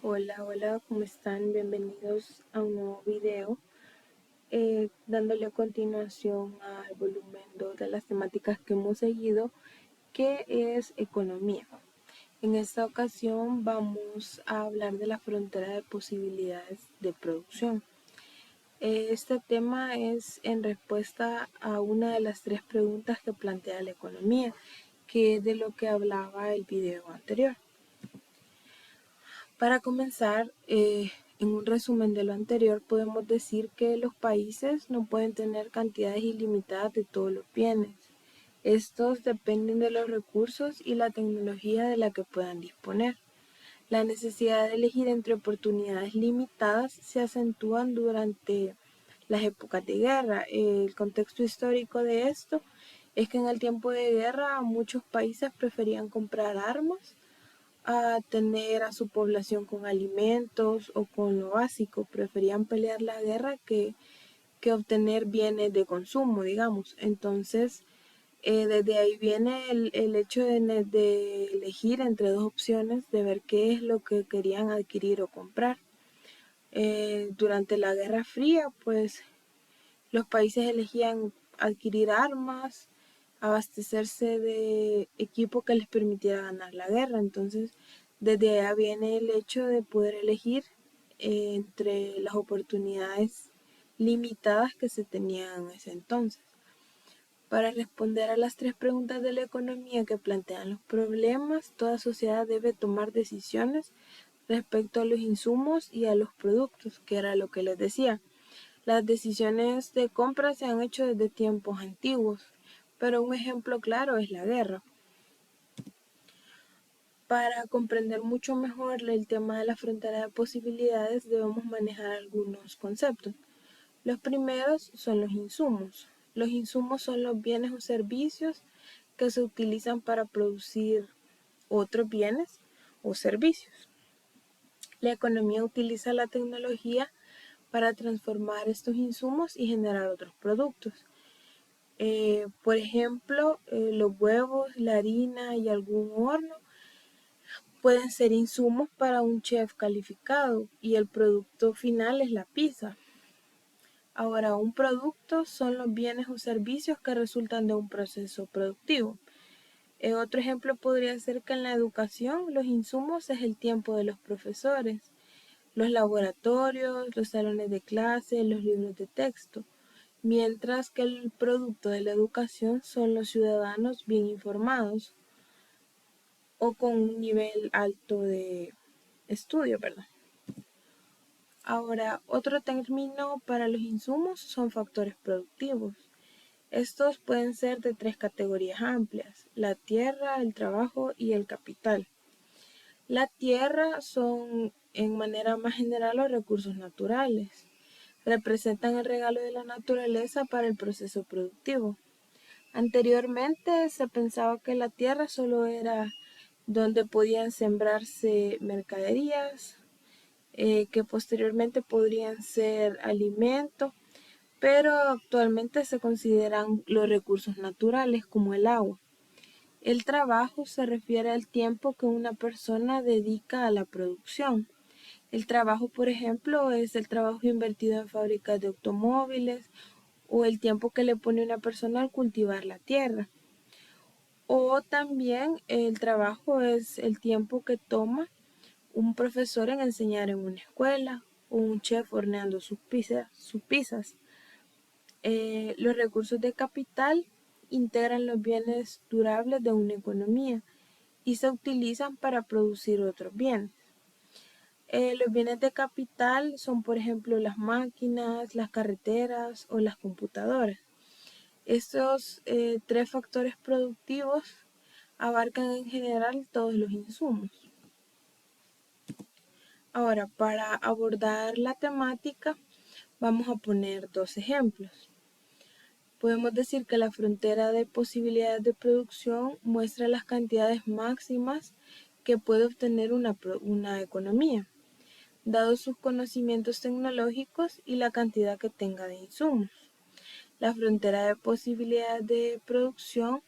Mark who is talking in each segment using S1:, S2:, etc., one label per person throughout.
S1: Hola, ¿cómo están? Bienvenidos a un nuevo video. Dándole continuación al volumen 2 de las temáticas que hemos seguido, que es economía. En esta ocasión vamos a hablar de la frontera de posibilidades de producción. Este tema es en respuesta a una de las tres preguntas que plantea la economía, que es de lo que hablaba el video anterior. Para comenzar, en un resumen de lo anterior, podemos decir que los países no pueden tener cantidades ilimitadas de todos los bienes. Estos dependen de los recursos y la tecnología de la que puedan disponer. La necesidad de elegir entre oportunidades limitadas se acentúan durante las épocas de guerra. El contexto histórico de esto es que en el tiempo de guerra muchos países preferían comprar armas a tener a su población con alimentos o con lo básico. Preferían pelear la guerra que obtener bienes de consumo, digamos. Entonces, desde ahí viene el hecho de elegir entre dos opciones, de ver qué es lo que querían adquirir o comprar. Durante la Guerra Fría, pues los países elegían adquirir armas, abastecerse de equipo que les permitiera ganar la guerra. Entonces, desde ahí viene el hecho de poder elegir entre las oportunidades limitadas que se tenían en ese entonces. Para responder a las tres preguntas de la economía que plantean los problemas, toda sociedad debe tomar decisiones respecto a los insumos y a los productos, que era lo que les decía. Las decisiones de compra se han hecho desde tiempos antiguos, pero un ejemplo claro es la guerra. Para comprender mucho mejor el tema de la frontera de posibilidades, debemos manejar algunos conceptos. Los primeros son los insumos. Los insumos son los bienes o servicios que se utilizan para producir otros bienes o servicios. La economía utiliza la tecnología para transformar estos insumos y generar otros productos. Por ejemplo, los huevos, la harina y algún horno pueden ser insumos para un chef calificado y el producto final es la pizza. Ahora, un producto son los bienes o servicios que resultan de un proceso productivo. Otro ejemplo podría ser que en la educación los insumos es el tiempo de los profesores, los laboratorios, los salones de clase, los libros de texto, mientras que el producto de la educación son los ciudadanos bien informados o con un nivel alto de estudio, ¿verdad? Ahora, otro término para los insumos son factores productivos. Estos pueden ser de tres categorías amplias: la tierra, el trabajo y el capital. La tierra son, en manera más general, los recursos naturales. Representan el regalo de la naturaleza para el proceso productivo. Anteriormente se pensaba que la tierra solo era donde podían sembrarse mercaderías, que posteriormente podrían ser alimentos, pero actualmente se consideran los recursos naturales como el agua. El trabajo se refiere al tiempo que una persona dedica a la producción. El trabajo, por ejemplo, es el trabajo invertido en fábricas de automóviles o el tiempo que le pone una persona al cultivar la tierra. O también el trabajo es el tiempo que toma un profesor en enseñar en una escuela o un chef horneando sus pizzas. Los recursos de capital integran los bienes durables de una economía y se utilizan para producir otros bienes. Los bienes de capital son, por ejemplo, las máquinas, las carreteras o las computadoras. Estos tres factores productivos abarcan en general todos los insumos. Ahora, para abordar la temática, vamos a poner dos ejemplos. Podemos decir que la frontera de posibilidades de producción muestra las cantidades máximas que puede obtener una economía, dados sus conocimientos tecnológicos y la cantidad que tenga de insumos. La frontera de posibilidades de producción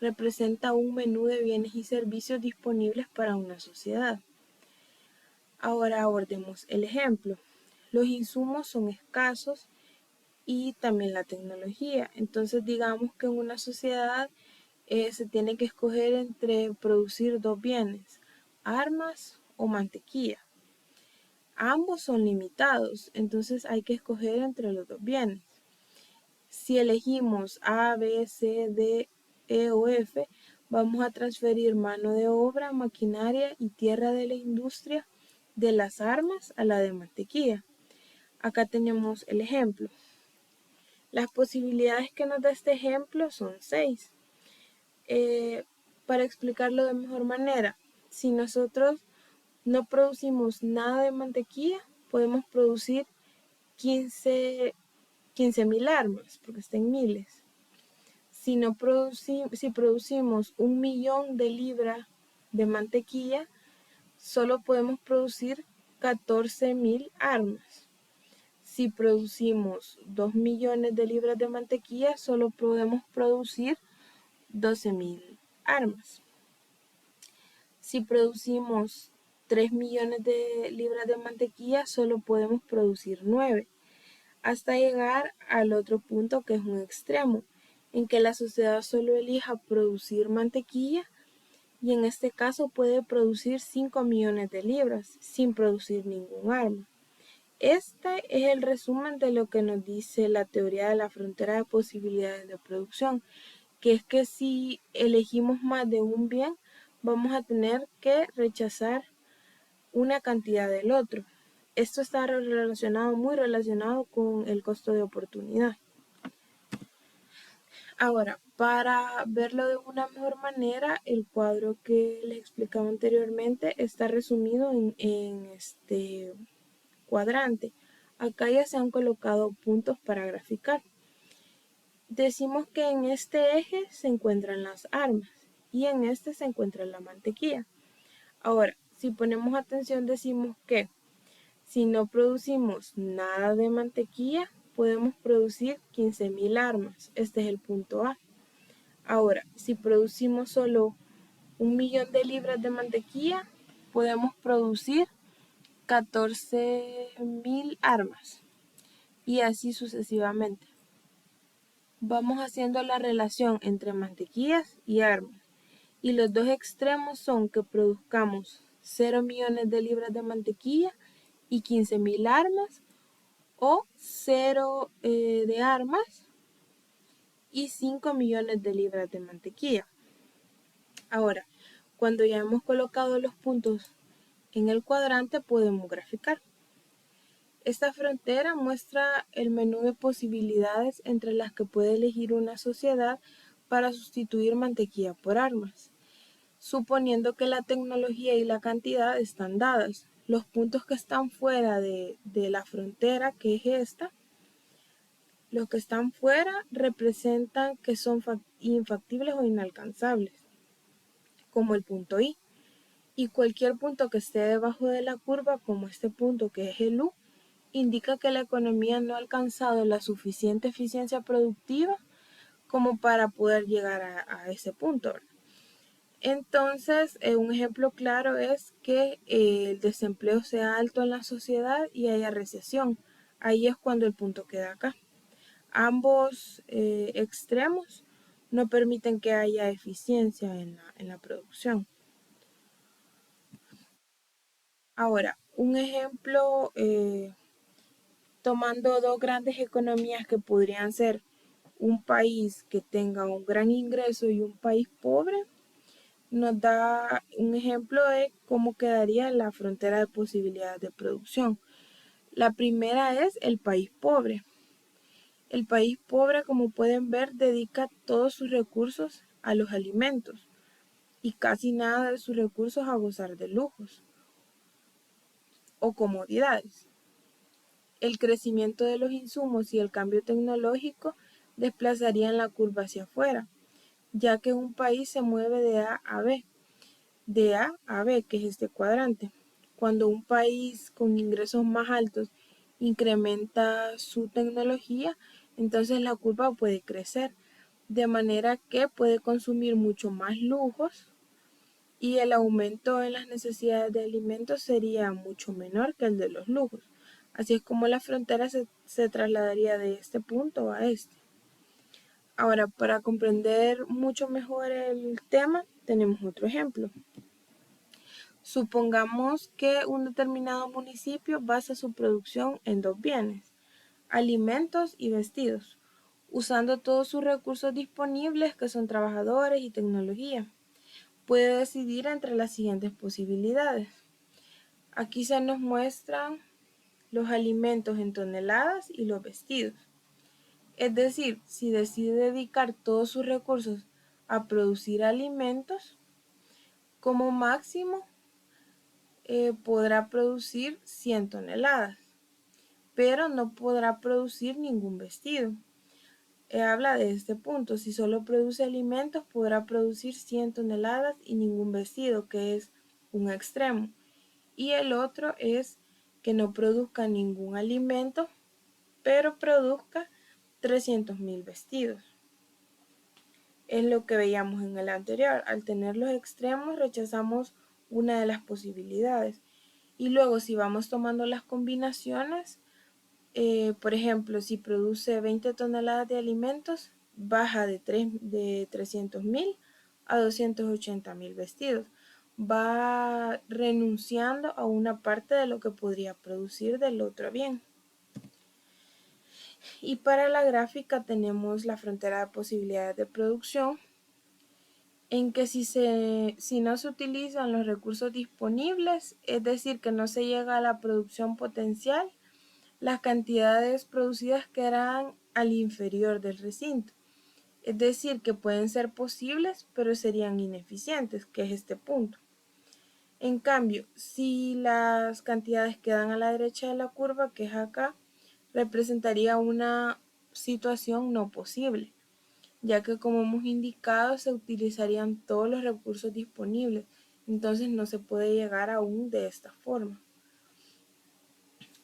S1: representa un menú de bienes y servicios disponibles para una sociedad. Ahora abordemos el ejemplo. Los insumos son escasos y también la tecnología. Entonces digamos que en una sociedad se tiene que escoger entre producir dos bienes, armas o mantequilla. Ambos son limitados, entonces hay que escoger entre los dos bienes. Si elegimos A, B, C, D, E o F, vamos a transferir mano de obra, maquinaria y tierra de la industria de las armas a la de mantequilla. Acá tenemos el ejemplo. Las posibilidades que nos da este ejemplo son 6. Para explicarlo de mejor manera, si nosotros no producimos nada de mantequilla, podemos producir 15.000 armas, porque está en miles. Si producimos 1.000.000 de libras de mantequilla, solo podemos producir 14.000 armas. Si producimos 2 millones de libras de mantequilla, solo podemos producir 12.000 armas. Si producimos 3 millones de libras de mantequilla, solo podemos producir 9, hasta llegar al otro punto que es un extremo, en que la sociedad solo elija producir mantequilla y en este caso puede producir 5 millones de libras sin producir ningún arma. Este es el resumen de lo que nos dice la teoría de la frontera de posibilidades de producción, que es que si elegimos más de un bien, vamos a tener que rechazar una cantidad del otro. Esto está muy relacionado con el costo de oportunidad. Ahora, para verlo de una mejor manera, el cuadro que les explicaba anteriormente está resumido en este cuadrante. Acá ya se han colocado puntos para graficar. Decimos que en este eje se encuentran las armas y en este se encuentra la mantequilla. Ahora, si ponemos atención, decimos que si no producimos nada de mantequilla, podemos producir 15.000 armas. Este es el punto A. Ahora, si producimos solo 1.000.000 de libras de mantequilla, podemos producir 14.000 armas. Y así sucesivamente. Vamos haciendo la relación entre mantequillas y armas. Y los dos extremos son que produzcamos 0 millones de libras de mantequilla y 15.000 armas, o 0 de armas y 5 millones de libras de mantequilla. Ahora, cuando ya hemos colocado los puntos en el cuadrante, podemos graficar. Esta frontera muestra el menú de posibilidades entre las que puede elegir una sociedad para sustituir mantequilla por armas, suponiendo que la tecnología y la cantidad están dadas. Los puntos que están fuera de la frontera, que es esta, los que están fuera representan que son infactibles o inalcanzables, como el punto I. Y cualquier punto que esté debajo de la curva, como este punto que es el U, indica que la economía no ha alcanzado la suficiente eficiencia productiva como para poder llegar a ese punto. Entonces, un ejemplo claro es que el desempleo sea alto en la sociedad y haya recesión. Ahí es cuando el punto queda acá. Ambos extremos no permiten que haya eficiencia en la producción. Ahora, un ejemplo tomando dos grandes economías que podrían ser un país que tenga un gran ingreso y un país pobre, nos da un ejemplo de cómo quedaría la frontera de posibilidades de producción. La primera es el país pobre. El país pobre, como pueden ver, dedica todos sus recursos a los alimentos y casi nada de sus recursos a gozar de lujos o comodidades. El crecimiento de los insumos y el cambio tecnológico desplazarían la curva hacia afuera, ya que un país se mueve de A a B, que es este cuadrante. Cuando un país con ingresos más altos incrementa su tecnología, entonces la curva puede crecer, de manera que puede consumir mucho más lujos y el aumento en las necesidades de alimentos sería mucho menor que el de los lujos. Así es como la frontera se trasladaría de este punto a este. Ahora, para comprender mucho mejor el tema, tenemos otro ejemplo. Supongamos que un determinado municipio basa su producción en dos bienes, alimentos y vestidos, usando todos sus recursos disponibles que son trabajadores y tecnología. Puede decidir entre las siguientes posibilidades. Aquí se nos muestran los alimentos en toneladas y los vestidos. Es decir, si decide dedicar todos sus recursos a producir alimentos, como máximo podrá producir 100 toneladas, pero no podrá producir ningún vestido. Habla de este punto, si solo produce alimentos podrá producir 100 toneladas y ningún vestido, que es un extremo. Y el otro es que no produzca ningún alimento, pero produzca 300.000 vestidos. Es lo que veíamos en el anterior. Al tener los extremos rechazamos una de las posibilidades. Y luego si vamos tomando las combinaciones, por ejemplo, si produce 20 toneladas de alimentos, baja de 300.000 a 280.000 vestidos. Va renunciando a una parte de lo que podría producir del otro bien. Y para la gráfica tenemos la frontera de posibilidades de producción, en que si no se utilizan los recursos disponibles, es decir, que no se llega a la producción potencial, las cantidades producidas quedarán al inferior del recinto. Es decir, que pueden ser posibles, pero serían ineficientes, que es este punto. En cambio, si las cantidades quedan a la derecha de la curva, que es acá, representaría una situación no posible, ya que como hemos indicado se utilizarían todos los recursos disponibles, entonces no se puede llegar aún de esta forma.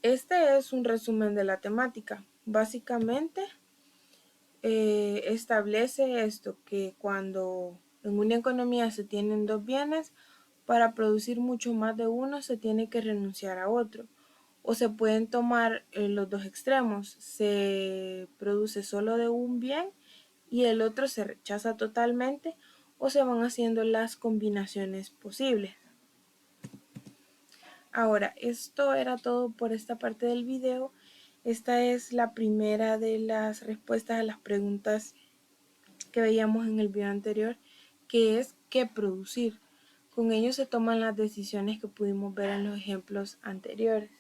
S1: Este es un resumen de la temática. Básicamente establece esto, que cuando en una economía se tienen dos bienes, para producir mucho más de uno se tiene que renunciar a otro. O se pueden tomar los dos extremos, se produce solo de un bien y el otro se rechaza totalmente, o se van haciendo las combinaciones posibles. Ahora, esto era todo por esta parte del video. Esta es la primera de las respuestas a las preguntas que veíamos en el video anterior, que es qué producir. Con ello se toman las decisiones que pudimos ver en los ejemplos anteriores.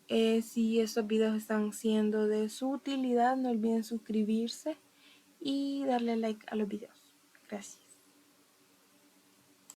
S1: Si estos videos están siendo de su utilidad, no olviden suscribirse y darle like a los videos. Gracias.